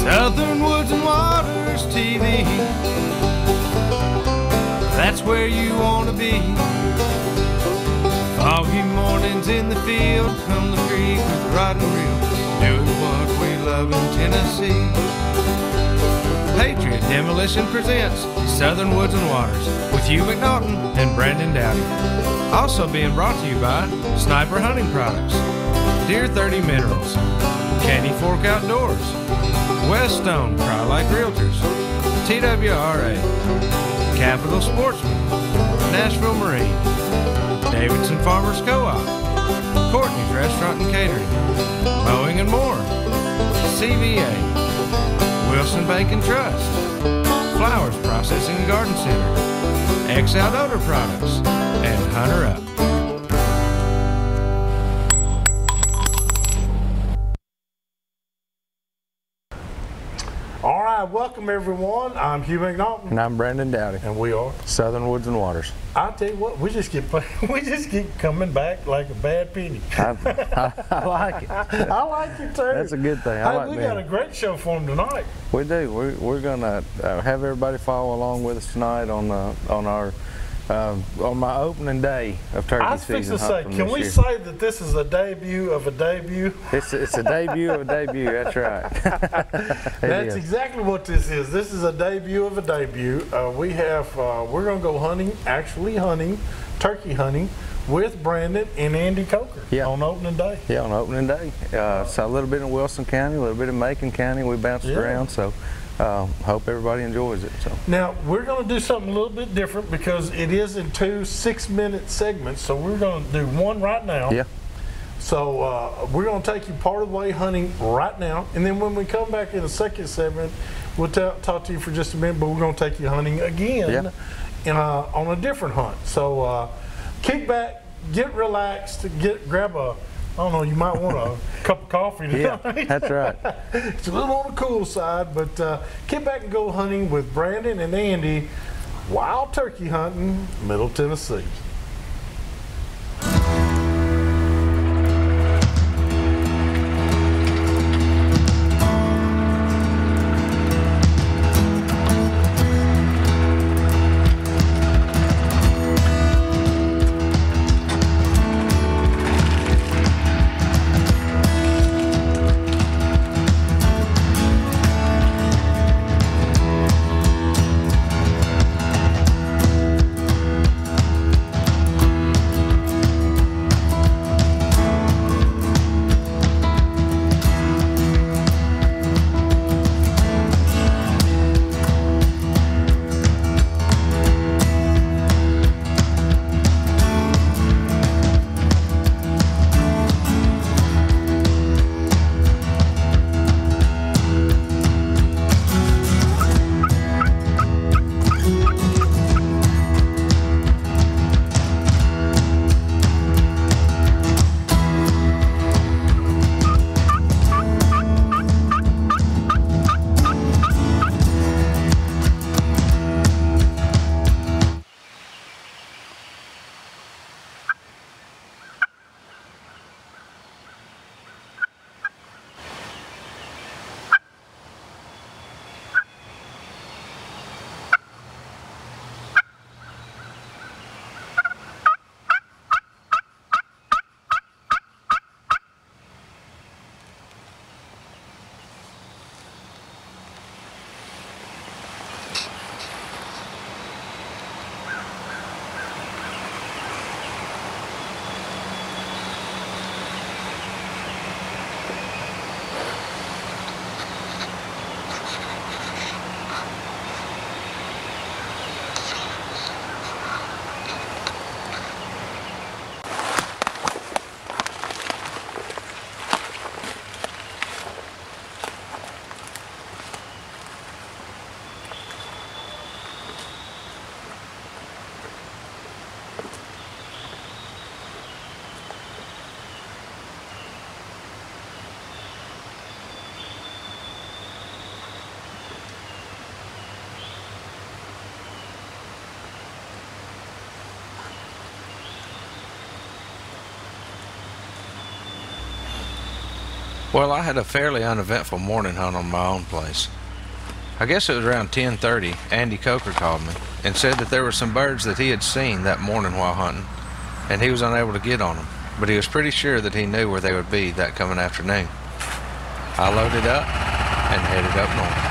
Southern Woods and Waters TV. That's where you want to be. Foggy mornings in the field, come the creek with the rod and reel, doing what we love in Tennessee. Patriot Demolition presents Southern Woods and Waters with Hugh McNaughton and Brandon Dowdy. Also being brought to you by Sniper Hunting Products, Deer 30 Minerals, Candy Fork Outdoors, Weststone Cry-Like Realtors, TWRA, Capital Sportsman, Nashville Marine, Davidson Farmers Co-op, Courtney's Restaurant and Catering, Mowing and More, CVA, Wilson Bank and Trust, Flowers Processing and Garden Center, X Outdoor Products, and Hunter Up. All right, welcome everyone. I'm Hugh McNaughton. And I'm Brandon Dowdy. And we are Southern Woods and Waters. I tell you what, we just keep coming back like a bad penny. I like it. I like it too. That's a good thing. We got a great show for them tonight. We do. We're gonna have everybody follow along with us tonight on my opening day of turkey season. I was fixing to say, can we say that this is a debut of a debut? It's a debut of a debut. That's right. That's exactly what this is. This is a debut of a debut. We're going to go hunting, turkey hunting, with Brandon and Andy Coker on opening day. Yeah, on opening day. So a little bit in Wilson County, a little bit in Macon County. We bounced around. So. Hope everybody enjoys it. So now we're going to do something a little bit different because it is in 2 6-minute segments. So we're going to do one right now. Yeah. So we're going to take you part of the way hunting right now, and then when we come back in the second segment, we'll talk to you for just a minute. But we're going to take you hunting again, on a different hunt. So kick back, get relaxed, grab a. I don't know, you might want a cup of coffee tonight. Yeah, that's right. It's a little on the cool side, but get back and go hunting with Brandon and Andy, wild turkey hunting, Middle Tennessee. Well, I had a fairly uneventful morning hunt on my own place. I guess it was around 10:30. Andy Coker called me and said that there were some birds that he had seen that morning while hunting, and he was unable to get on them, but he was pretty sure that he knew where they would be that coming afternoon. I loaded up and headed up north.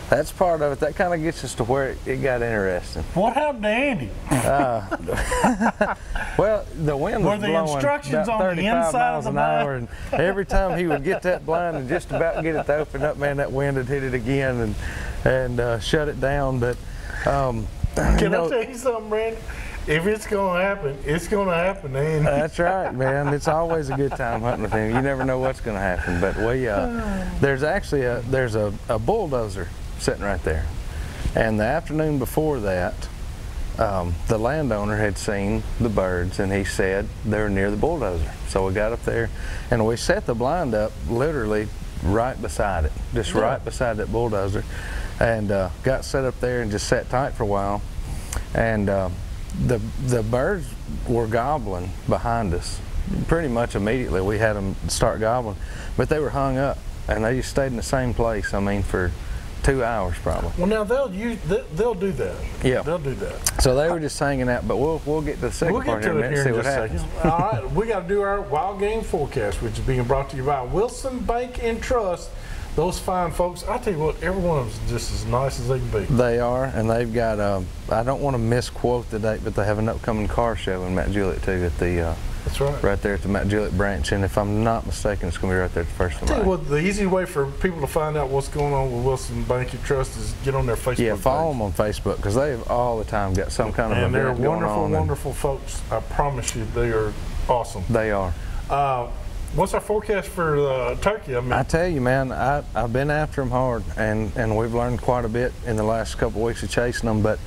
That's part of it. That kind of gets us to where it got interesting. What happened to Andy? Well, the wind was blowing about 35 miles an hour, and every time he would get that blind and just about get it to open up, man, that wind would hit it again and shut it down. But can I tell you something, Brandon? If it's going to happen, it's going to happen, Andy. That's right, man. It's always a good time hunting with him. You never know what's going to happen. But there's actually a bulldozer sitting right there. And the afternoon before that, the landowner had seen the birds, and he said they were near the bulldozer. So we got up there, and we set the blind up literally right beside it, just right beside that bulldozer, and got set up there and just sat tight for a while. And the birds were gobbling behind us pretty much immediately. We had them start gobbling, but they were hung up, and they just stayed in the same place, I mean, for 2 hours probably. Well, now they'll do that. Yeah, they'll do that. So they were just hanging out, but we'll get to the second part here in a minute and see what happens. All right, we got to do our wild game forecast, which is being brought to you by Wilson Bank and Trust. Those fine folks, I tell you what, every one of them is just as nice as they can be. They are, and they've got, I don't want to misquote the date, but they have an upcoming car show in Mount Juliet too at the, that's right. Right there at the Mount Juliet branch, and if I'm not mistaken, it's going to be right there at the first of May. Tell you what, the easy way for people to find out what's going on with Wilson Bank and Trust is get on their Facebook page. Yeah, follow them on Facebook, because they've all the time got some kind of event going on. And they're wonderful, wonderful folks. I promise you, they are awesome. They are. What's our forecast for turkey? I tell you, man, I've been after them hard, and we've learned quite a bit in the last couple of weeks of chasing them. But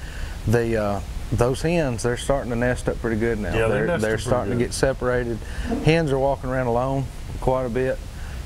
those hens, they're starting to nest up pretty good now. Yeah, they're starting to get separated. Hens are walking around alone quite a bit.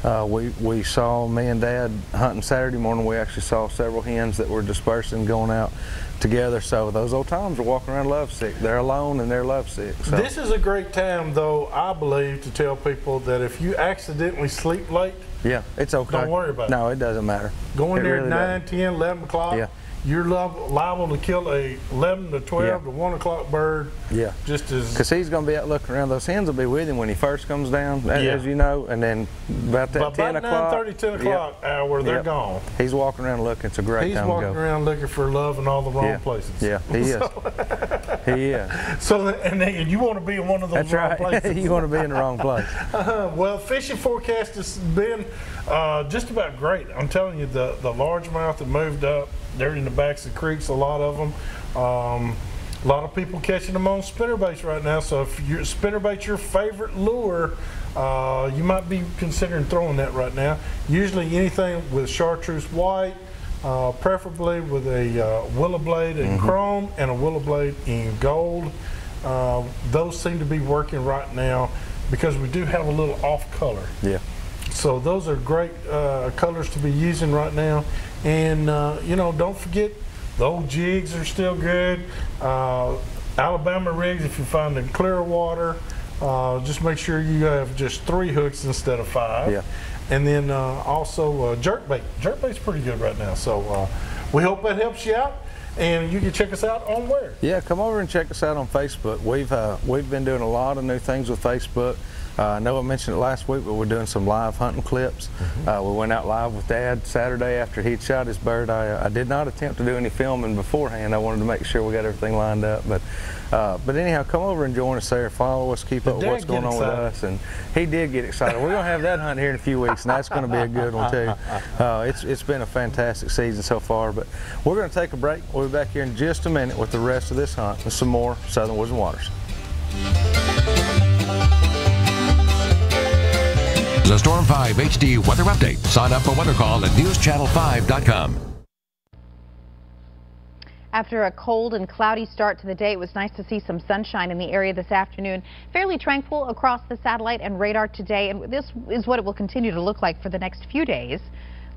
We saw me and Dad hunting Saturday morning. We actually saw several hens that were dispersing, going out. together. So those old times are walking around lovesick. They're alone and they're lovesick. So. This is a great time, though, I believe, to tell people that if you accidentally sleep late, yeah, it's okay. Don't worry about it. No, it doesn't matter. Going there really at 9, 10, 11 o'clock, yeah. you're liable to kill a 11 to 12 yeah. to 1 o'clock bird. Yeah. Just as. Because he's going to be out looking around. Those hens will be with him when he first comes down, yeah. as you know, and then about that But 10 o'clock. About 9:30, 10 o'clock yep. hour, they're yep. gone. He's walking around looking. It's a great time to go. He's walking around looking for love in all the wrong yeah. places. Yeah, he is. He is. So, and you want to be in one of those That's wrong right. places. You want to be in the wrong place. Well, fishing forecast has been just about great. I'm telling you, the largemouth that moved up, they're in the backs of creeks, a lot of them. A lot of people catching them on spinnerbaits right now. So if your spinnerbait's your favorite lure, you might be considering throwing that right now. Usually anything with chartreuse white, preferably with a willow blade in chrome and a willow blade in gold. Those seem to be working right now because we do have a little off color. Yeah. So those are great colors to be using right now. And you know, don't forget, the old jigs are still good. Alabama rigs, if you find in clear water, just make sure you have just 3 hooks instead of 5. Yeah. And then also jerkbait. Jerkbait's pretty good right now. So we hope that helps you out. And you can check us out on where? Yeah, come over and check us out on Facebook. We've been doing a lot of new things with Facebook. I know I mentioned it last week, but we're doing some live hunting clips. We went out live with Dad Saturday after he'd shot his bird. I did not attempt to do any filming beforehand. I wanted to make sure we got everything lined up. But anyhow, come over and join us there. Follow us, keep up with what's going on with us. And he did get excited. We're going to have that hunt here in a few weeks, and that's going to be a good one too. It's been a fantastic season so far. But we're going to take a break. We'll be back here in just a minute with the rest of this hunt and some more Southern Woods and Waters. The Storm 5 HD weather update. Sign up for weather call at newschannel5.com. After a cold and cloudy start to the day, it was nice to see some sunshine in the area this afternoon. Fairly tranquil across the satellite and radar today, and this is what it will continue to look like for the next few days.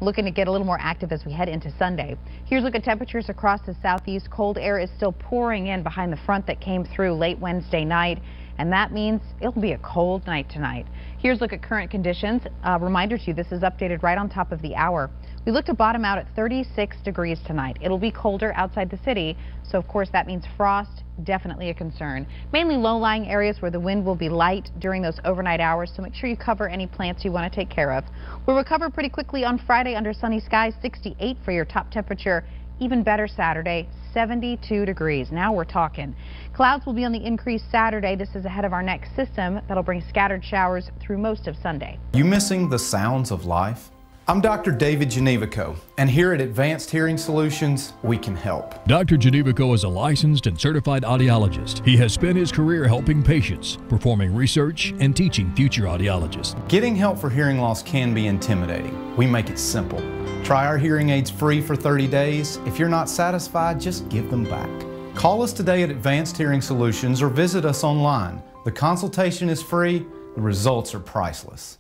Looking to get a little more active as we head into Sunday. Here's a look at temperatures across the southeast. Cold air is still pouring in behind the front that came through late Wednesday night, and that means it'll be a cold night tonight. Here's a look at current conditions. Reminder to you, this is updated right on top of the hour. We look to bottom out at 36 degrees tonight. It'll be colder outside the city, so of course that means frost, definitely a concern. Mainly low-lying areas where the wind will be light during those overnight hours, so make sure you cover any plants you want to take care of. We'll recover pretty quickly on Friday under sunny skies, 68 for your top temperature. Even better Saturday, 72 degrees. Now we're talking. Clouds will be on the increase Saturday. This is ahead of our next system that'll bring scattered showers through most of Sunday. You missing the sounds of life? I'm Dr. David Genevico, and here at Advanced Hearing Solutions, we can help. Dr. Genevico is a licensed and certified audiologist. He has spent his career helping patients, performing research, and teaching future audiologists. Getting help for hearing loss can be intimidating. We make it simple. Try our hearing aids free for 30 days. If you're not satisfied, just give them back. Call us today at Advanced Hearing Solutions or visit us online. The consultation is free. The results are priceless.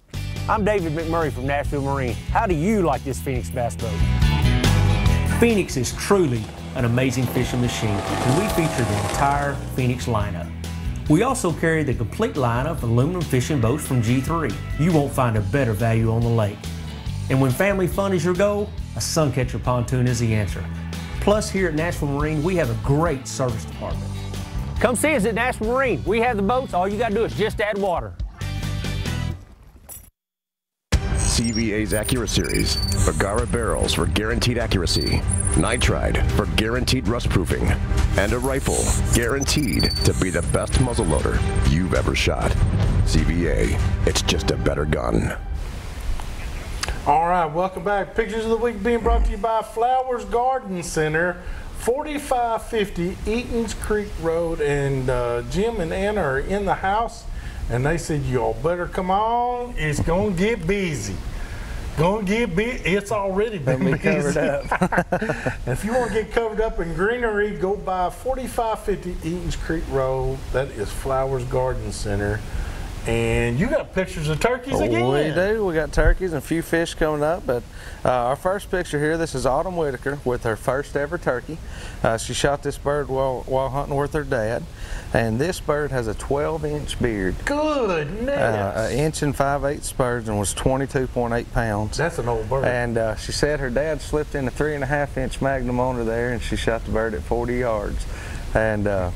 I'm David McMurray from Nashville Marine. How do you like this Phoenix bass boat? Phoenix is truly an amazing fishing machine, and we feature the entire Phoenix lineup. We also carry the complete line of aluminum fishing boats from G3. You won't find a better value on the lake. And when family fun is your goal, a Suncatcher pontoon is the answer. Plus, here at Nashville Marine, we have a great service department. Come see us at Nashville Marine. We have the boats. All you got to do is just add water. CVA's Accura Series. Bagara barrels for guaranteed accuracy. Nitride for guaranteed rust proofing. And a rifle guaranteed to be the best muzzleloader you've ever shot. CVA, it's just a better gun. All right, welcome back. Pictures of the Week being brought to you by Flowers Garden Center, 4550 Eatons Creek Road. And Jim and Anna are in the house, and they said, y'all better come on. It's going to get busy. Going to get busy. It's already been busy. Covered up. If you want to get covered up in greenery, go by 4550 Eatons Creek Road. That is Flowers Garden Center. And you got pictures of turkeys again. We do. We got turkeys and a few fish coming up. But our first picture here, this is Autumn Whitaker with her first ever turkey. She shot this bird while hunting with her dad. And this bird has a 12-inch beard. Goodness. An inch and 5/8 spurs and was 22.8 pounds. That's an old bird. And she said her dad slipped in a 3.5-inch Magnum on her there, and she shot the bird at 40 yards. And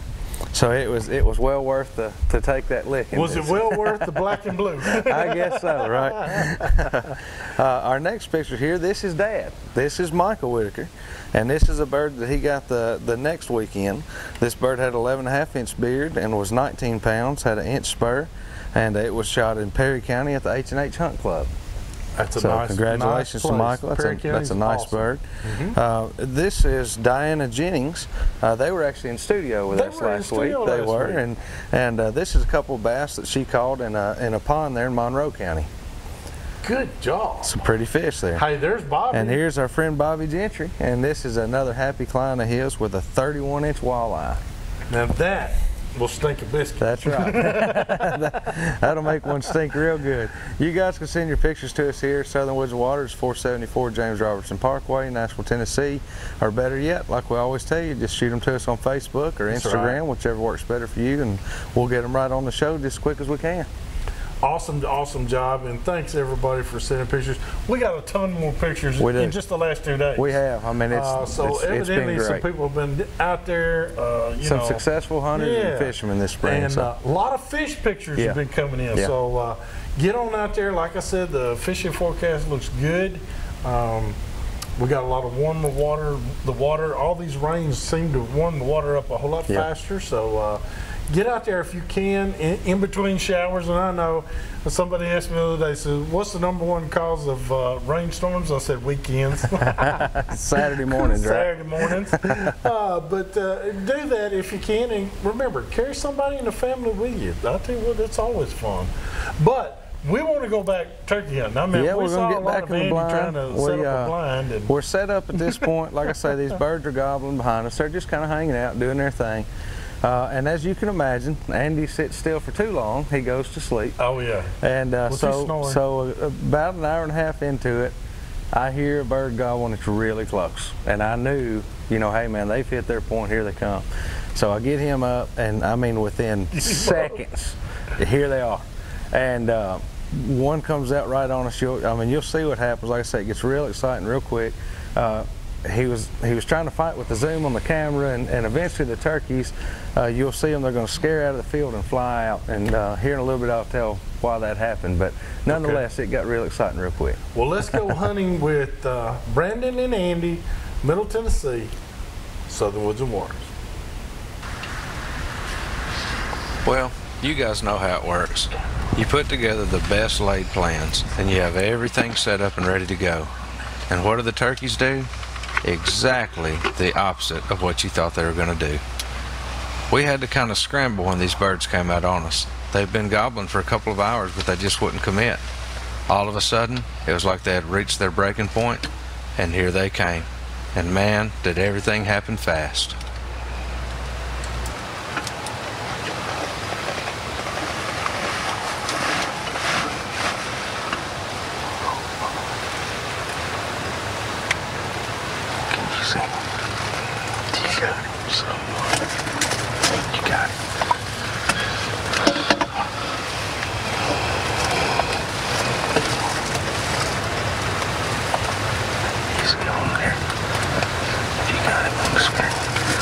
so it was well worth to take that lick. Was it well worth the black and blue? I guess so, right? Our next picture here, this is Dad. This is Michael Whitaker, and this is a bird that he got the next weekend. This bird had 11.5-inch beard and was 19 pounds, had an inch spur, and it was shot in Perry County at the H&H Hunt Club. That's a so nice, congratulations nice to Michael. That's a nice awesome. bird. This is Diana Jennings. They were actually in studio with us last week. They were, and this is a couple of bass that she caught in a pond there in Monroe County. Good job. Some pretty fish there. Hey, there's Bobby. And here's our friend Bobby Gentry, and this is another happy client of his with a 31-inch walleye. Now that will stink a biscuit. That's right. That'll make one stink real good. You guys can send your pictures to us here, Southern Woods and Waters, 474 James Robertson Parkway, Nashville, Tennessee. Or better yet, like we always tell you, just shoot them to us on Facebook or Instagram, whichever works better for you, and we'll get them right on the show just as quick as we can. Awesome job, and thanks everybody for sending pictures. We got a ton more pictures in just the last 2 days. We have. I mean, it's evidently been great. some people have been out there. Some successful hunters and fishermen this spring. And a lot of fish pictures have been coming in. Yeah. So get on out there. Like I said, the fishing forecast looks good. We got a lot of warmer water. All these rains seem to warm the water up a whole lot faster. So get out there if you can in between showers. And I know somebody asked me the other day, said, what's the #1 cause of rainstorms? I said weekends. Saturday mornings, right? Saturday mornings. But do that if you can. And remember, carry somebody in the family with you. I'll tell you what, it's always fun. But we want to go back turkey hunting. I mean, we saw a lot of Andy trying to set up a blind. And we're set up at this point. Like I say, these birds are gobbling behind us. They're just kind of hanging out, doing their thing. And as you can imagine, Andy sits still for too long, he goes to sleep. Oh yeah. And so about an hour and a half into it, I hear a bird gobbling. It's really close, and I knew, hey man, they've hit their point. Here they come. So I get him up, and I mean within seconds, here they are. And one comes out right on us. You'll see what happens. Like I say, it gets real exciting real quick. He was trying to fight with the zoom on the camera, and eventually the turkeys, you'll see them, they're going to scare out of the field and fly out. And here in a little bit I'll tell why that happened, but nonetheless it got real exciting real quick. Well, let's go hunting with Brandon and Andy, Middle Tennessee, Southern Woods and Waters. Well, you guys know how it works. You put together the best laid plans, and you have everything set up and ready to go. And what do the turkeys do? Exactly the opposite of what you thought they were going to do. We had to kind of scramble when these birds came out on us. They've been gobbling for a couple of hours, but they just wouldn't commit. All of a sudden, it was like they had reached their breaking point, and here they came. And man, did everything happen fast. He's going there. You got him on the screen.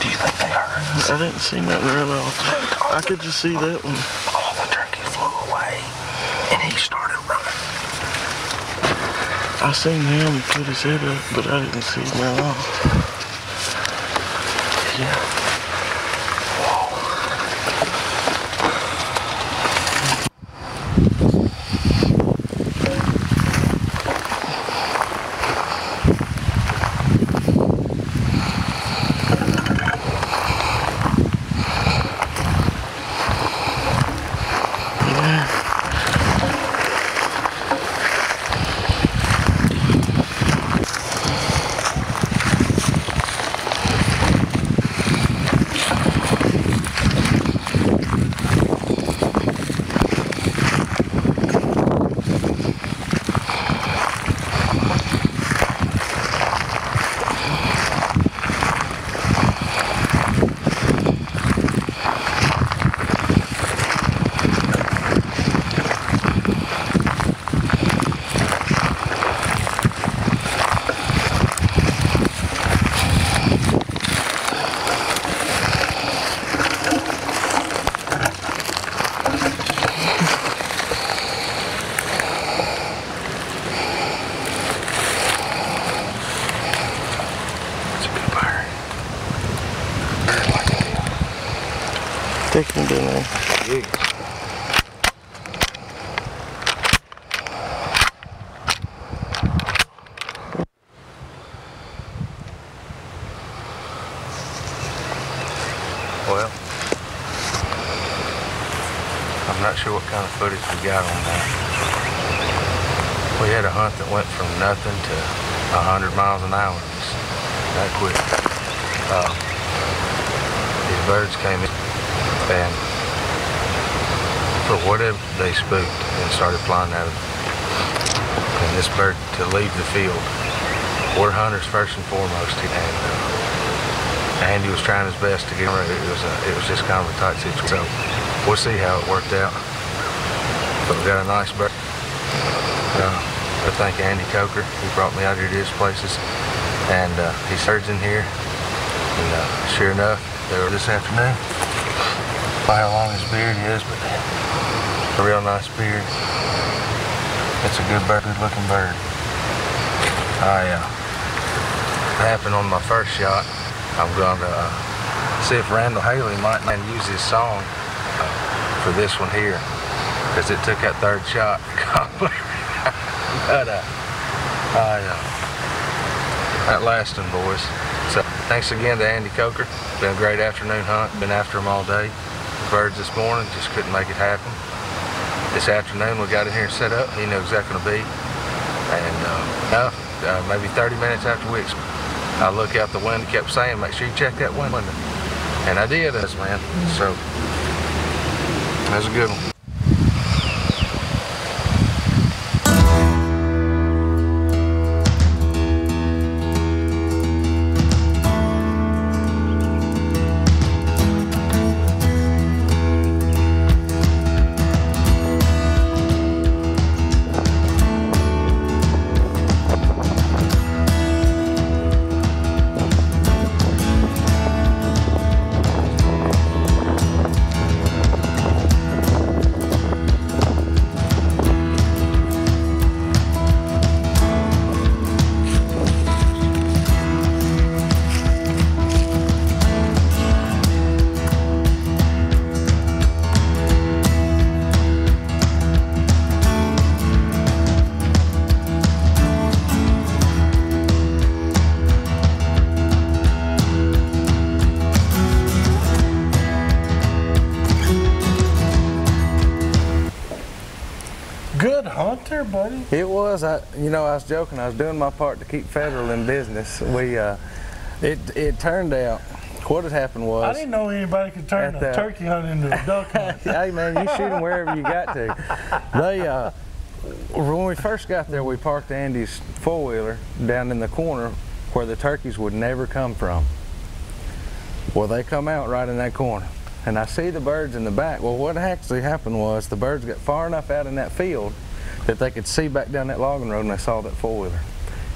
do you think they heard? I didn't see nothing real off. I could just see that one. All the turkey flew away, and he started running. I seen him put his head up, but I didn't see him real off. Yeah. Take him down there. Well, I'm not sure what kind of footage we got on that. We had a hunt that went from nothing to 100 miles an hour. Just that quick. These birds came in and for whatever they spooked and started flying at it. And this bird to leave the field. We're hunters first and foremost, and Andy was trying his best to get ready. It was just kind of a tight situation. So we'll see how it worked out. But we got a nice bird. I thank Andy Coker. He brought me out here to his places, and he's surging here. And sure enough, they were this afternoon. By how long his beard is, but a real nice beard. It's a good bird, good looking bird. Happened on my first shot. I'm going to see if Randall Haley might use his song for this one here, because it took that third shot. But that last one, boys. So thanks again to Andy Coker. Been a great afternoon hunt. Been after them all day. Birds this morning, just couldn't make it happen. This afternoon we got in here and set up. He knew exactly going to be. And maybe 30 minutes after I look out the window, kept saying, make sure you check that window. And I did, man. So that was a good one. Good hunt there, buddy. It was. I was joking. I was doing my part to keep Federal in business. It turned out, what had happened was, I didn't know anybody could turn a turkey hunt into a duck hunt. Hey man, you shoot them wherever you got to. When we first got there, we parked Andy's four-wheeler down in the corner where the turkeys would never come from. Well, they come out right in that corner. And I see the birds in the back. Well, what actually happened was the birds got far enough out in that field that they could see back down that logging road, and they saw that four-wheeler.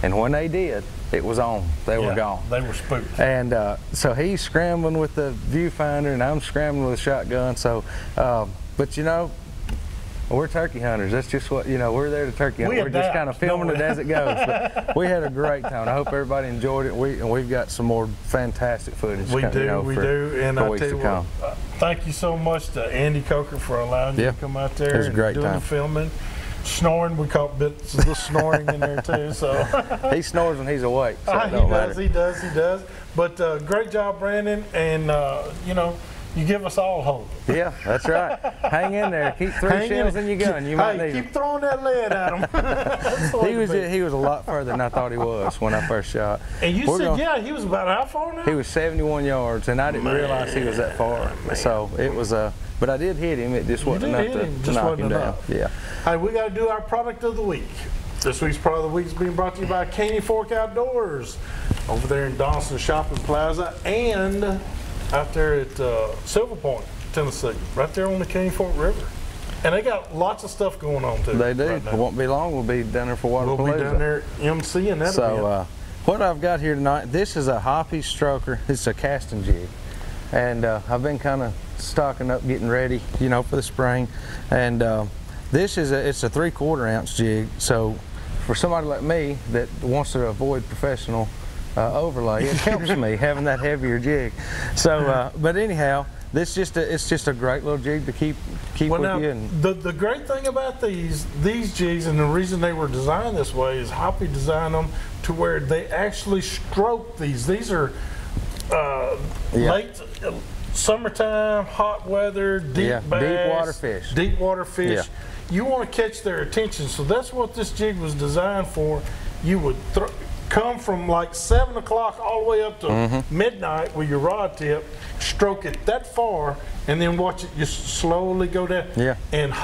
And when they did, it was on. They were gone. They were spooked. And so he's scrambling with the viewfinder, and I'm scrambling with a shotgun. So, but you know, we're turkey hunters. That's just what, you know, we're there to turkey hunt. We're just kind of filming it as it goes. But we had a great time. I hope everybody enjoyed it. And we've got some more fantastic footage. We do. And I tell you what, thank you so much to Andy Coker for allowing you to come out there and doing the filming. Snoring, we caught bits of the snoring in there too. So he snores when he's awake. So he does. But great job, Brandon. And you know, you give us all hope. Yeah, that's right. Hang in there. Keep 3 shells in your gun. You might need keep throwing that lead at him. He was a lot further than I thought he was when I first shot. And you said, he was about how far now? He was 71 yards, and I didn't realize he was that far. So it was but I did hit him. It just wasn't enough to knock him down. Yeah. Hey, we got to do our product of the week. This week's product of the week is being brought to you by Caney Fork Outdoors over there in Donaldson Shopping Plaza and out there at Silver Point, Tennessee, right there on the Caney Fork River. And they got lots of stuff going on too. They do. It won't be long. We'll be down there for Waterpalooza. We'll be down there emceeing that event. What I've got here tonight, this is a hoppy stroker. It's a casting jig. And I've been kind of stocking up, getting ready, you know, for the spring. And this is it's a 3/4 ounce jig. So for somebody like me that wants to avoid professional overlay, it helps me having that heavier jig. So, but anyhow, it's just a great little jig to keep with you. And the great thing about these jigs, and the reason they were designed this way, is Hoppy designed them to where they actually stroke these. These are late summertime, hot weather, deep bass, deep water fish. Yeah. You want to catch their attention, so that's what this jig was designed for. You would come from like 7 o'clock all the way up to midnight with your rod tip, stroke it that far, and then watch it just slowly go down. Yeah. And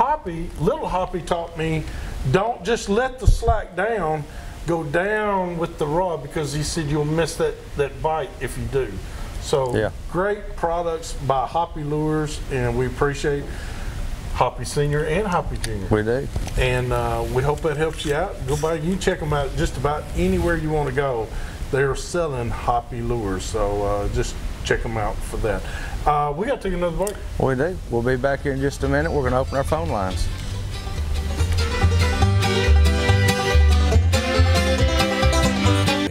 little Hoppy taught me, don't just let the slack down, go down with the rod, because he said you'll miss that bite if you do. So great products by Hoppy Lures, and we appreciate Hoppy Senior and Hoppy Junior. We do. And we hope that helps you out. Go by, you can check them out just about anywhere you want to go. They're selling Hoppy Lures, so just check them out for that. We got to take another break. We do. We'll be back here in just a minute. We're going to open our phone lines.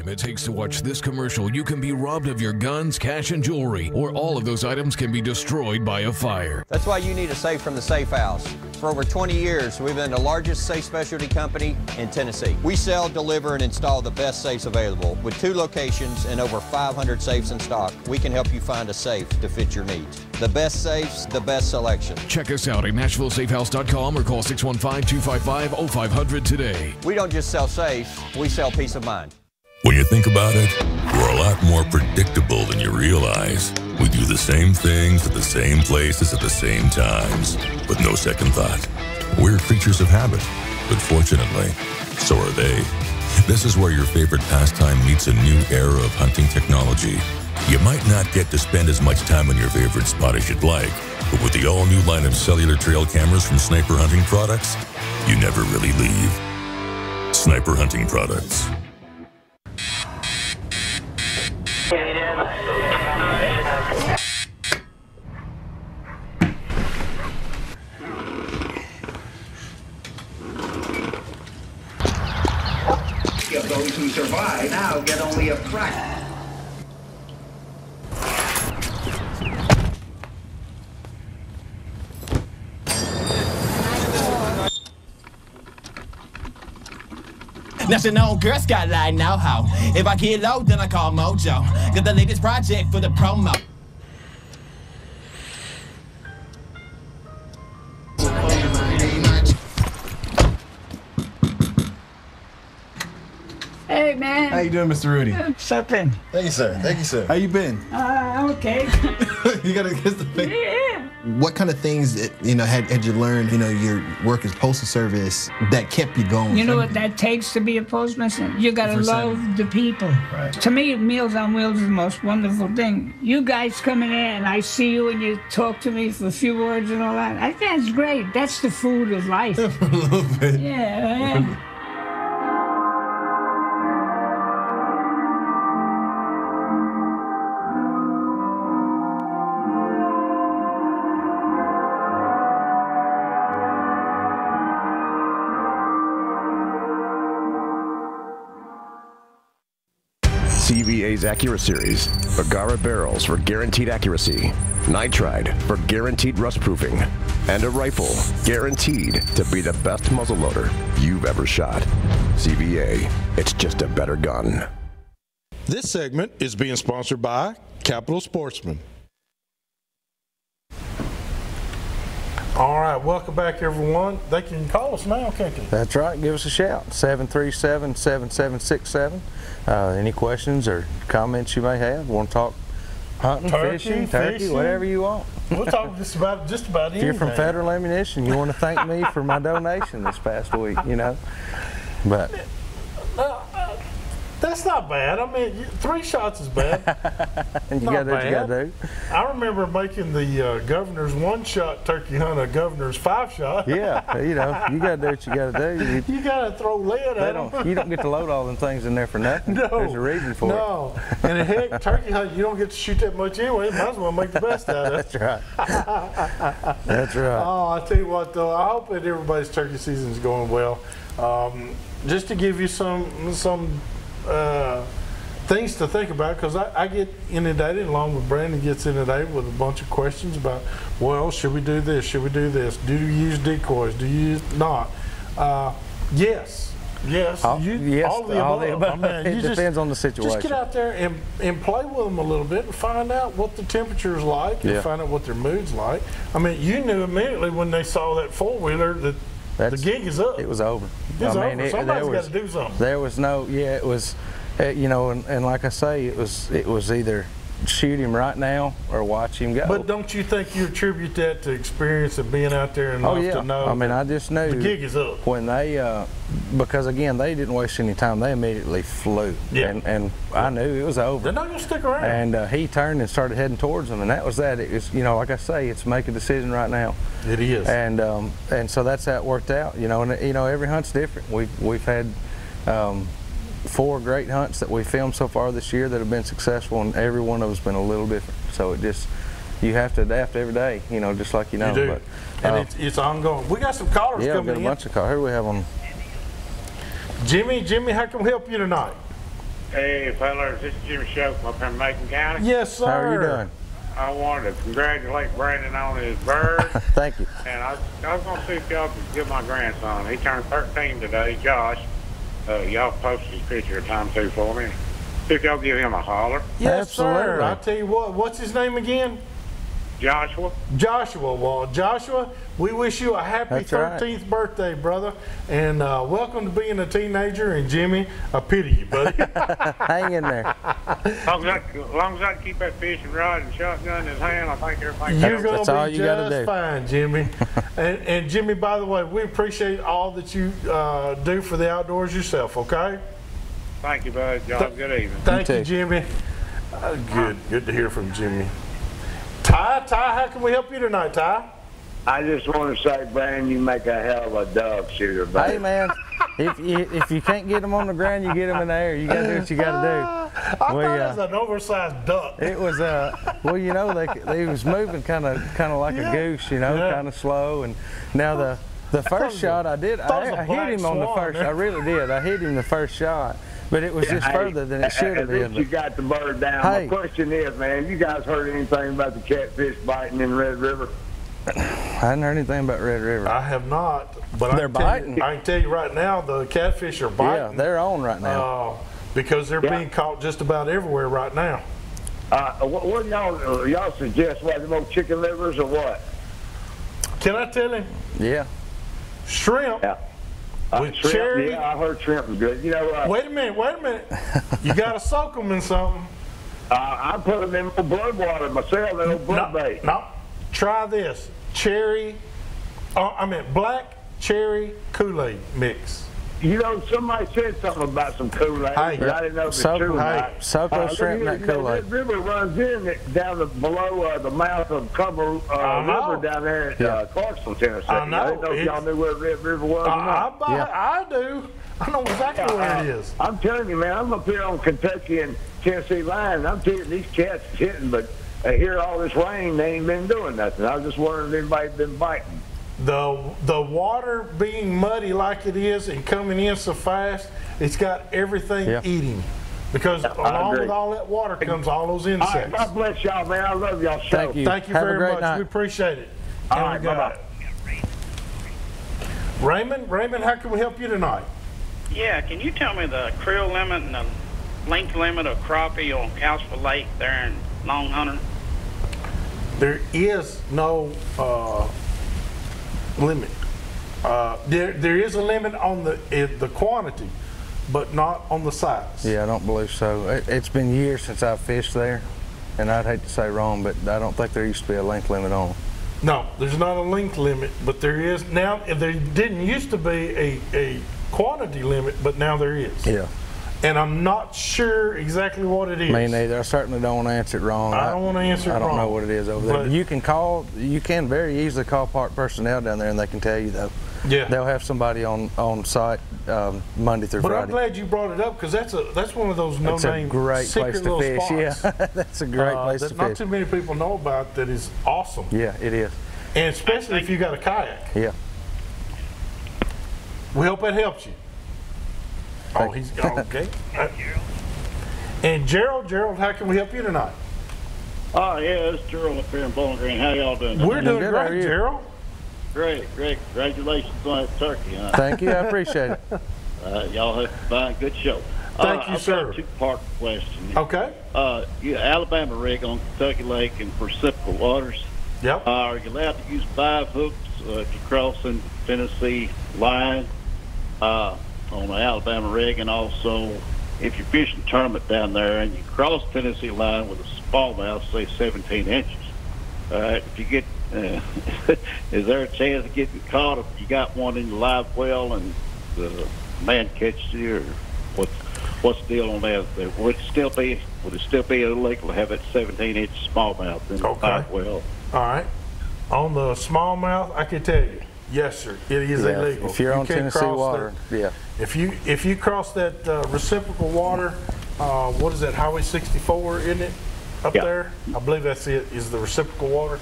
It takes to watch this commercial, you can be robbed of your guns, cash, and jewelry, or all of those items can be destroyed by a fire. That's why you need a safe from the Safe House. For over 20 years, we've been the largest safe specialty company in Tennessee. We sell, deliver, and install the best safes available. With 2 locations and over 500 safes in stock, we can help you find a safe to fit your needs. The best safes, the best selection. Check us out at NashvilleSafeHouse.com or call 615-255-0500 today. We don't just sell safes, we sell peace of mind. When you think about it, we're a lot more predictable than you realize. We do the same things at the same places at the same times, with no second thought. We're creatures of habit, but fortunately, so are they. This is where your favorite pastime meets a new era of hunting technology. You might not get to spend as much time on your favorite spot as you'd like, but with the all-new line of cellular trail cameras from Sniper Hunting Products, you never really leave. Sniper Hunting Products. Of those who survive now get only a fraction. National Girl Scout line now how. If I get low, then I call Mojo. Got the latest project for the promo. Hey, man. How you doing, Mr. Rudy? Something. Thank you, sir. Thank you, sir. How you been? Okay. You gotta kiss the face. Yeah. What kind of things, had you learned, your work as postal service that kept you going? You know what that takes to be a postman? You gotta love the people. Right. To me, Meals on Wheels is the most wonderful thing. You guys coming in, and I see you and you talk to me for a few words and all that. I think that's great. That's the food of life. For a little bit. Yeah. CVA's AccuraSeries. Bergara barrels for guaranteed accuracy. Nitride for guaranteed rust proofing. And a rifle guaranteed to be the best muzzleloader you've ever shot. CVA, it's just a better gun. This segment is being sponsored by Capital Sportsman. All right, welcome back, everyone. They can call us now, can't they? That's right. Give us a shout. 737-7767. Any questions or comments you may have? Want to talk hunting, fishing, turkey, whatever you want. We'll talk just about anything. If you're from Federal Ammunition, you want to thank me for my donation this past week, you know. But that's not bad. I mean, 3 shots is bad. And you got to do what you got to do. I remember making the governor's 1-shot turkey hunt a governor's 5-shot. Yeah, you know, you got to do what you got to do. You got to throw lead at them. You don't get to load all them things in there for nothing. No. There's a reason for it. No. And heck, turkey hunt, you don't get to shoot that much anyway. Might as well make the best out of it. That's right. That's right. Oh, I tell you what, though, I hope that everybody's turkey season is going well. Just to give you some things to think about, because I get inundated, along with Brandon gets inundated with a bunch of questions about, well, should we do this? Should we do this? Do you use decoys? Do you not? Yes. Yes. All the above. I mean, it depends on the situation. Just get out there and play with them a little bit and find out what the temperature is like and find out what their mood's like. I mean, you knew immediately when they saw that 4-wheeler that the gig is up. It was over. It's over. Somebody's got to do something. There was no, it was, you know, and like I say, it was either shoot him right now or watch him go. But don't you think you attribute that to experience of being out there enough to know? I mean, I just knew the gig is up when they, because again, they didn't waste any time. They immediately flew, and I knew it was over. They're not going to stick around. And he turned and started heading towards them, and that was that. It was, you know, like I say, it's make a decision right now. It is. And so that's how it worked out. You know, and you know, every hunt's different. We've had 4 great hunts that we filmed so far this year that have been successful, and every one of them's been a little different. So it just, you have to adapt every day, you know, just like you know. You do. But, and it's ongoing. We got some callers coming in. Yeah, we got a bunch of callers. Who do we have on? Jimmy, how can we help you tonight? Hey, fellas, this is Jimmy Shope up in Macon County. Yes, sir. How are you doing? I wanted to congratulate Brandon on his bird. Thank you. And I was going to see if y'all could give my grandson. He turned 13 today, Josh. Y'all posted his picture of time too for me. See if y'all give him a holler. Yes, sir. I'll tell you what. What's his name again? Joshua. Joshua. Well, Joshua, we wish you a happy 13th birthday, brother. And welcome to being a teenager. And Jimmy, I pity you, buddy. Hang in there. As long as I can keep that fishing rod and shotgun in his hand, I think everything's You're going to be just fine, Jimmy. and Jimmy, by the way, we appreciate all that you do for the outdoors yourself, okay? Thank you, bud. Y'all have a good evening. Thank you, Jimmy. Good to hear from Jimmy. Ty, how can we help you tonight, Ty? I just want to say, Brandon, you make a hell of a dove shooter, buddy. Hey, man, if you can't get them on the ground, you get them in the air. You got to do what you got to do. I thought it was an oversized duck. It was, well, you know, they was moving kind of like a goose, you know, kind of slow. And now the first shot I did, I hit him on the first. I really did. I hit him the first shot. But it was just further than it should have been. You got the bird down. Hey. My question is, man, you guys heard anything about the catfish biting in Red River? I hadn't heard anything about Red River. I have not. But they're biting. I can tell you right now, the catfish are biting. Yeah, they're on right now. Because they're being caught just about everywhere right now. What y'all suggest? What, more chicken livers or what? Can I tell him? Yeah. Shrimp. Yeah. With cherry. Yeah, I heard shrimp was good. You know. Wait a minute. You got to soak them in something. I put them in blood water myself. That old blood bait. No. Try this. Black cherry Kool-Aid mix. You know, somebody said something about some Kool-Aid, but I didn't know if it's true or not. Soak those shrimp in that Kool-Aid. The river runs in down below the mouth of Cover River down there at Clarksville, Tennessee. I didn't know if y'all knew where Red River was or not. I do. I know exactly where it is. I'm telling you, man, I'm up here on Kentucky and Tennessee line, and I'm telling you, these cats is hitting, but here all this rain, they ain't been doing nothing. I was just wondering if anybody's been biting. The water being muddy like it is and coming in so fast, it's got everything eating. Because along with all that water comes all those insects. All right, God bless y'all, man. I love y'all show. Thank you. Thank you Have a very great much. night. We appreciate it. All right, bye-bye. Raymond, how can we help you tonight? Yeah, can you tell me the creel limit and the length limit of crappie on Couchville Lake there in Long Hunter? There is no limit. There is a limit on the quantity, but not on the size. Yeah, I don't believe so. It's been years since I've fished there, and I'd hate to say wrong, but I don't think there used to be a length limit on them. No, there's not a length limit, but there is now. There didn't used to be a quantity limit, but now there is. Yeah. And I'm not sure exactly what it is. Me neither. I certainly don't want to answer it wrong. I don't want to answer it wrong. I don't know what it is over there. But you can very easily call park personnel down there, and they can tell you though. Yeah. They'll have somebody on site Monday through Friday. But I'm glad you brought it up because that's one of those no-name That's a great place to fish. Spots. Yeah, that's a great place to fish. Not too many people know about that is awesome. Yeah, it is. And especially if you got a kayak. Yeah. We hope it helps you. Oh, he's okay. And Gerald, how can we help you tonight? Oh, yeah, it's Gerald up here in Bowling Green. How y'all doing? We're doing great, Gerald. Great. Congratulations on that turkey. Huh? Thank you. I appreciate it. Y'all have a fine, good show. Thank you, sir. I've got a two-part question. Okay. Alabama rig on Kentucky Lake and reciprocal waters. Yep. Are you allowed to use 5 hooks if you're crossing Tennessee line on the Alabama rig, and also if you're fishing tournament down there and you cross Tennessee line with a smallmouth, say 17 inches, if you get, is there a chance of getting caught if you got one in the live well and the man catches you, or what's the deal on that? Would it still be illegal to have that 17-inch smallmouth in the live well? All right. On the smallmouth, I can tell you, yes, sir, it is illegal. If you're on Tennessee water, If you cross that reciprocal water, what is that, Highway 64, isn't it, up there? I believe that's it, is the reciprocal water.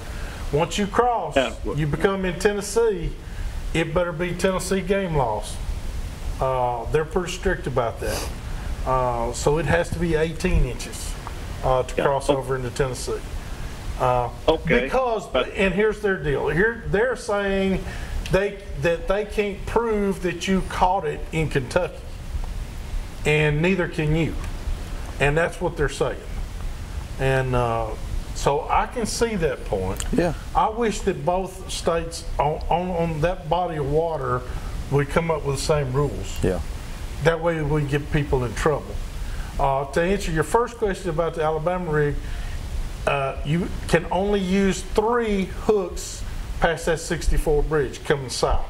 Once you cross, you become in Tennessee, it better be Tennessee game laws. They're pretty strict about that. So it has to be 18 inches to cross over into Tennessee. Because, and here's their deal. They're saying that they can't prove that you caught it in Kentucky, and neither can you. And that's what they're saying. And so I can see that point. Yeah. I wish that both states on that body of water would come up with the same rules. Yeah. That way we wouldn't get people in trouble. To answer your first question about the Alabama rig, you can only use 3 hooks past that 64 bridge coming south.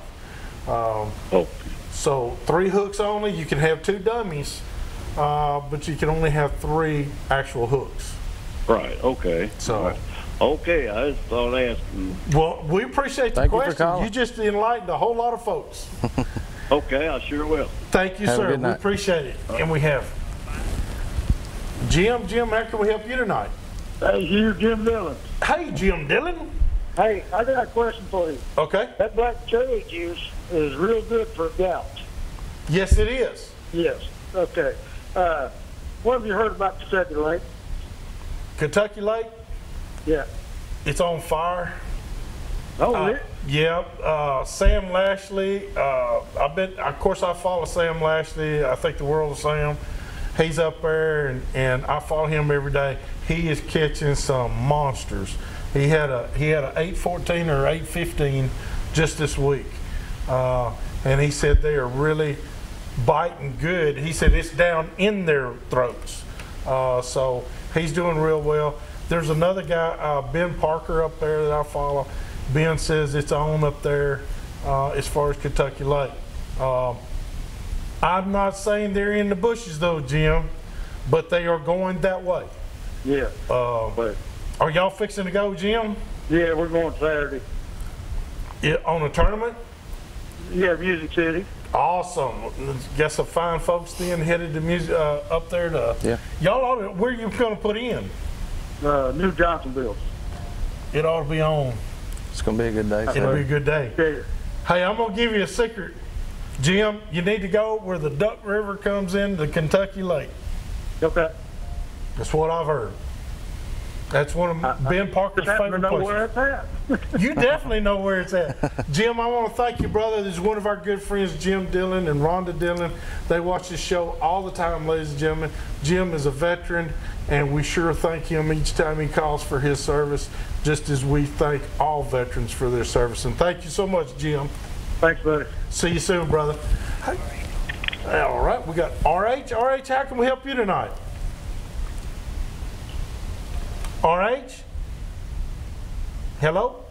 So 3 hooks only. You can have 2 dummies, but you can only have 3 actual hooks. Right. Okay. So. Okay, I just thought I'd ask. Well, we appreciate the question. You just enlightened a whole lot of folks. Okay, I sure will. Thank you, sir. We appreciate it. And we have Jim, how can we help you tonight? Hey, you, Jim Dillon. Hey, Jim Dillon. Hey, I got a question for you. Okay. That black cherry juice is real good for gout. Yes, it is. Yes. Okay. What have you heard about Kentucky Lake? Kentucky Lake? Yeah. It's on fire. Oh, really? Yeah. Sam Lashley. Of course, I follow Sam Lashley. I think the world of Sam. He's up there, and I follow him every day. He is catching some monsters. He had a 814 or 815 just this week, and he said they are really biting good. He said it's down in their throats. So he's doing real well. There's another guy, Ben Parker, up there that I follow. Ben says it's on up there as far as Kentucky Lake. I'm not saying they're in the bushes though, Jim, but they are going that way. Yeah. Are y'all fixing to go, Jim? Yeah, we're going Saturday. Yeah, on a tournament? Yeah, Music City. Awesome. Got some fine folks then headed to music up there to. Yeah. Y'all ought to, where are you going to put in? New Johnsonville. It ought to be on. It's going to be a good day. It'll be a good day. Yeah. Hey, I'm going to give you a secret. Jim, you need to go where the Duck River comes into Kentucky Lake. Okay. That's what I've heard. That's one of Ben Parker's favorite places. Where it's at. You definitely know where it's at. Jim, I want to thank you, brother. This is one of our good friends, Jim Dillon and Rhonda Dillon. They watch this show all the time, ladies and gentlemen. Jim is a veteran, and we sure thank him each time he calls for his service, just as we thank all veterans for their service. And thank you so much, Jim. Thanks, buddy. See you soon, brother. Hey, all right, we got RH. RH, how can we help you tonight? RH? Hello?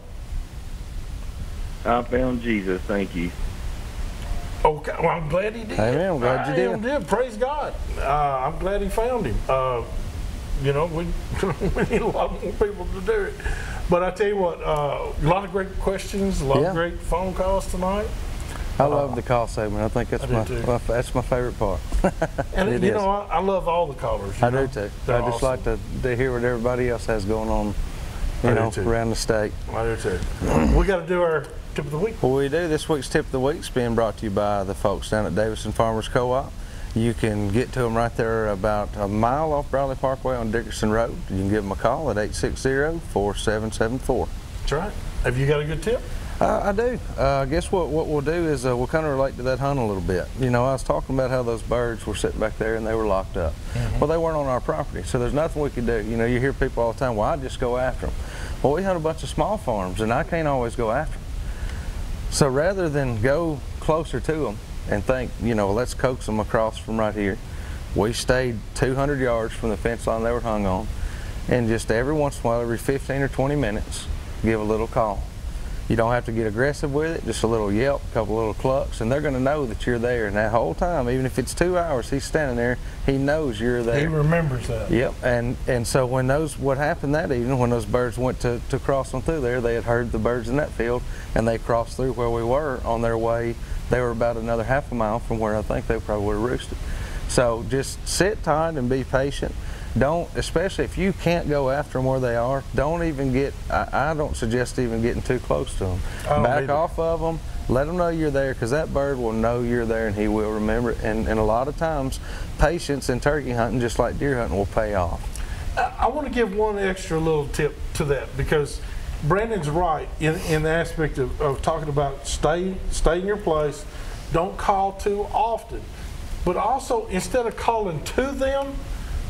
I found Jesus, thank you. Okay, well, I'm glad he did. Amen, I'm glad you did. Praise God. I'm glad he found him. You know, we need a lot more people to do it. But I tell you what, a lot of great questions, a lot of great phone calls tonight. I love the call segment. I think that's my favorite part. And you know, I love all the callers. I do too. I just like to hear what everybody else has going on, you know, around the state. I do too. We got to do our tip of the week. Well, we do. This week's tip of the week's being brought to you by the folks down at Davison Farmers Co-op. You can get to them right there about a mile off Bradley Parkway on Dickerson Road. You can give them a call at 860-4774. That's right. Have you got a good tip? I do. I guess what we'll do is we'll kind of relate to that hunt a little bit. You know, I was talking about how those birds were sitting back there and they were locked up. Well, they weren't on our property, so there's nothing we could do. You know, you hear people all the time, well, I just go after them. Well, we had a bunch of small farms, and I can't always go after them. So rather than go closer to them and think, you know, let's coax them across from right here, we stayed 200 yards from the fence line they were hung on, and just every once in a while, every 15 or 20 minutes, give a little call. You don't have to get aggressive with it, just a little yelp, a couple little clucks, and they're going to know that you're there. And that whole time, even if it's 2 hours, he's standing there, he knows you're there. He remembers that. Yep, and so when what happened that evening, when those birds went to cross on through there, they had heard the birds in that field, and they crossed through where we were on their way. They were about another half a mile from where I think they probably would have roosted. So just sit tight and be patient. Don't, especially if you can't go after them where they are, don't even get, I don't suggest even getting too close to them. Back off of them, let them know you're there, because that bird will know you're there and he will remember it. And a lot of times, patience in turkey hunting, just like deer hunting, will pay off. I want to give one extra little tip to that, because Brandon's right in the aspect of talking about stay in your place, don't call too often. But also, instead of calling to them,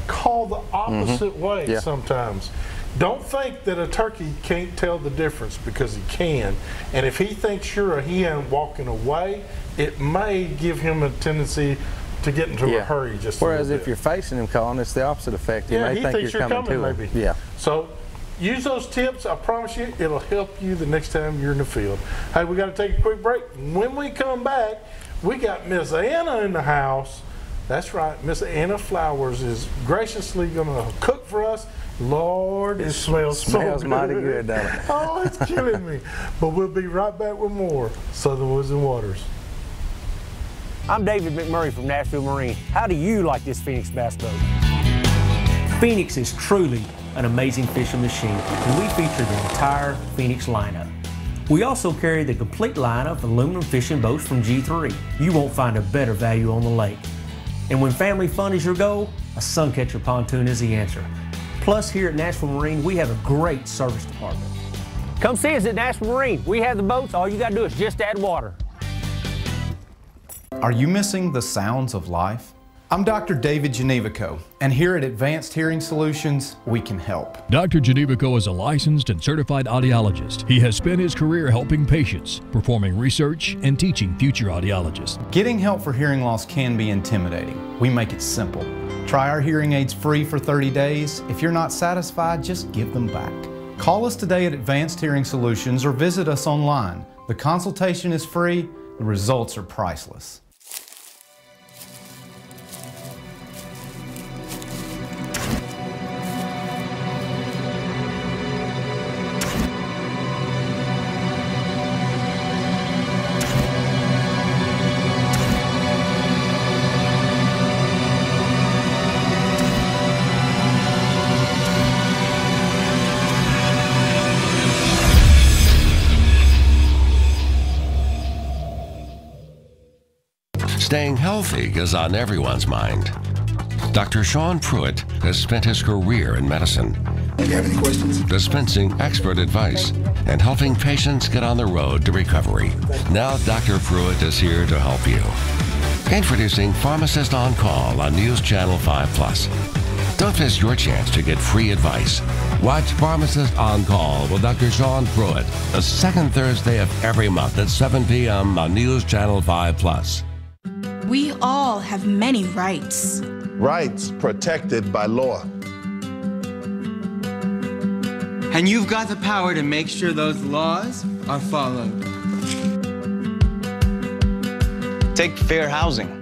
call the opposite way sometimes. Don't think that a turkey can't tell the difference, because he can. And if he thinks you're a hen walking away, it may give him a tendency to get into a hurry just a Whereas little if bit. you're facing him calling, it's the opposite effect. He may think you're coming to him. Yeah. So use those tips. I promise you, it'll help you the next time you're in the field. Hey, we got to take a quick break. When we come back, we got Miss Anna in the house. That's right, Miss Anna Flowers is graciously going to cook for us. Lord, it smells so good. Mighty good, doesn't it? Oh, it's killing me. But we'll be right back with more Southern Woods and Waters. I'm David McMurray from Nashville Marine. How do you like this Phoenix bass boat? Phoenix is truly an amazing fishing machine, and we feature the entire Phoenix lineup. We also carry the complete line of aluminum fishing boats from G3. You won't find a better value on the lake. And when family fun is your goal, a Suncatcher pontoon is the answer. Plus, here at Nashville Marine, we have a great service department. Come see us at Nashville Marine. We have the boats. All you got to do is just add water. Are you missing the sounds of life? I'm Dr. David Genevico, and here at Advanced Hearing Solutions, we can help. Dr. Genevico is a licensed and certified audiologist. He has spent his career helping patients, performing research, and teaching future audiologists. Getting help for hearing loss can be intimidating. We make it simple. Try our hearing aids free for 30 days. If you're not satisfied, just give them back. Call us today at Advanced Hearing Solutions or visit us online. The consultation is free. The results are priceless. Staying healthy is on everyone's mind. Dr. Sean Pruitt has spent his career in medicine, Do you have any questions? dispensing expert advice and helping patients get on the road to recovery. Now Dr. Pruitt is here to help you. Introducing Pharmacist on Call on NewsChannel 5+. Don't miss your chance to get free advice. Watch Pharmacist on Call with Dr. Sean Pruitt the second Thursday of every month at 7 p.m. on NewsChannel 5+. We all have many rights. Rights protected by law. And you've got the power to make sure those laws are followed. Take fair housing.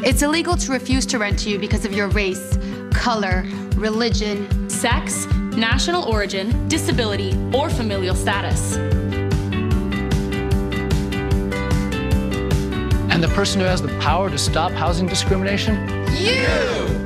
It's illegal to refuse to rent to you because of your race, color, religion, sex, national origin, disability, or familial status. And the person who has the power to stop housing discrimination? You!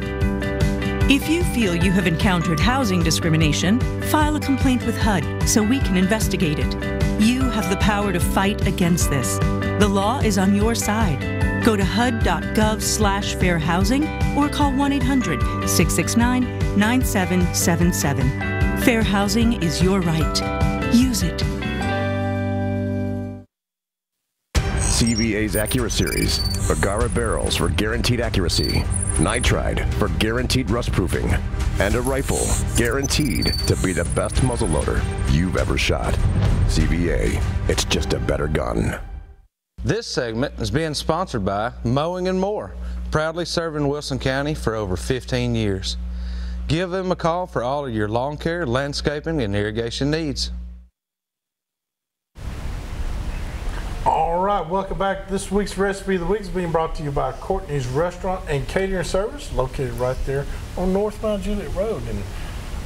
If you feel you have encountered housing discrimination, file a complaint with HUD so we can investigate it. You have the power to fight against this. The law is on your side. Go to hud.gov/fairhousing or call 1-800-669-9777. Fair housing is your right. Use it. CVA's Accura Series. Bergara barrels for guaranteed accuracy. Nitride for guaranteed rust proofing. And a rifle guaranteed to be the best muzzleloader you've ever shot. CVA, it's just a better gun. This segment is being sponsored by Mowing and More, proudly serving Wilson County for over 15 years. Give them a call for all of your lawn care, landscaping, and irrigation needs. All right, welcome back. This week's Recipe of the Week is being brought to you by Courtney's Restaurant and Catering Service, located right there on North Mount Juliet Road. And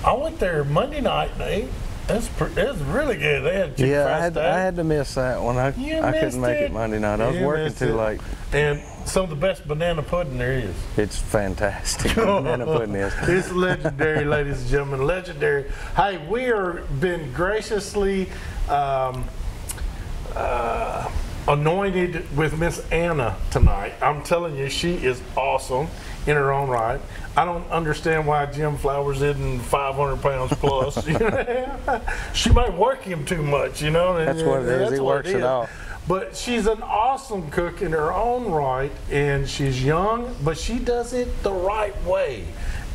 I went there Monday night and ate. It was really good. They had I had to miss that one. I couldn't make it Monday night. I was working too late. And some of the best banana pudding there is. It's fantastic. Banana pudding is. It's legendary, ladies and gentlemen. Legendary. Hey, we are been graciously anointed with Miss Anna tonight. I'm telling you, she is awesome in her own right. I don't understand why Jim Flowers isn't 500 pounds plus. She might work him too much, you know. That's what it is. He works it off. But she's an awesome cook in her own right, and she's young, but she does it the right way.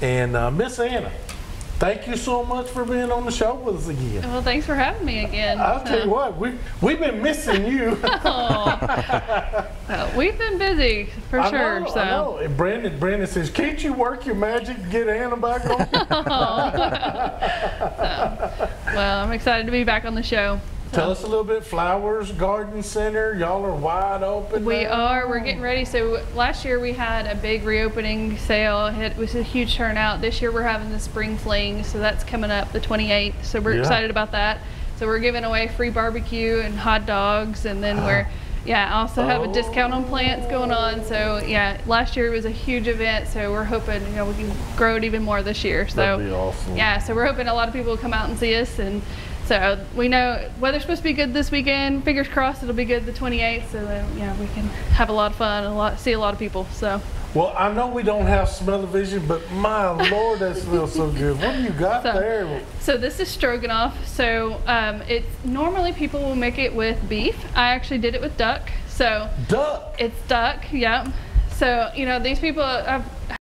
And Miss Anna, thank you so much for being on the show with us again. Well, thanks for having me again. I'll tell you what, we've been missing you. We've been busy, for sure. I know. And Brandon says, can't you work your magic and get Anna back on? Well, I'm excited to be back on the show. Tell us a little bit. Flowers Garden Center, y'all are wide open. We are. We're getting ready. So last year we had a big reopening sale. It was a huge turnout. This year we're having the spring fling, so that's coming up the 28th. So we're excited about that. So we're giving away free barbecue and hot dogs, and then we're also have a discount on plants going on. So last year was a huge event. So we're hoping we can grow it even more this year. So that'd be awesome. Yeah. So we're hoping a lot of people will come out and see us and. So we know weather's supposed to be good this weekend. Fingers crossed it'll be good the 28th, so that we can have a lot of fun and see a lot of people. So. Well, I know we don't have smell-o-vision, but my Lord, that smells so good. What do you got there? So this is stroganoff. So it's normally people will make it with beef. I actually did it with duck. So duck. It's duck. Yep. So these people,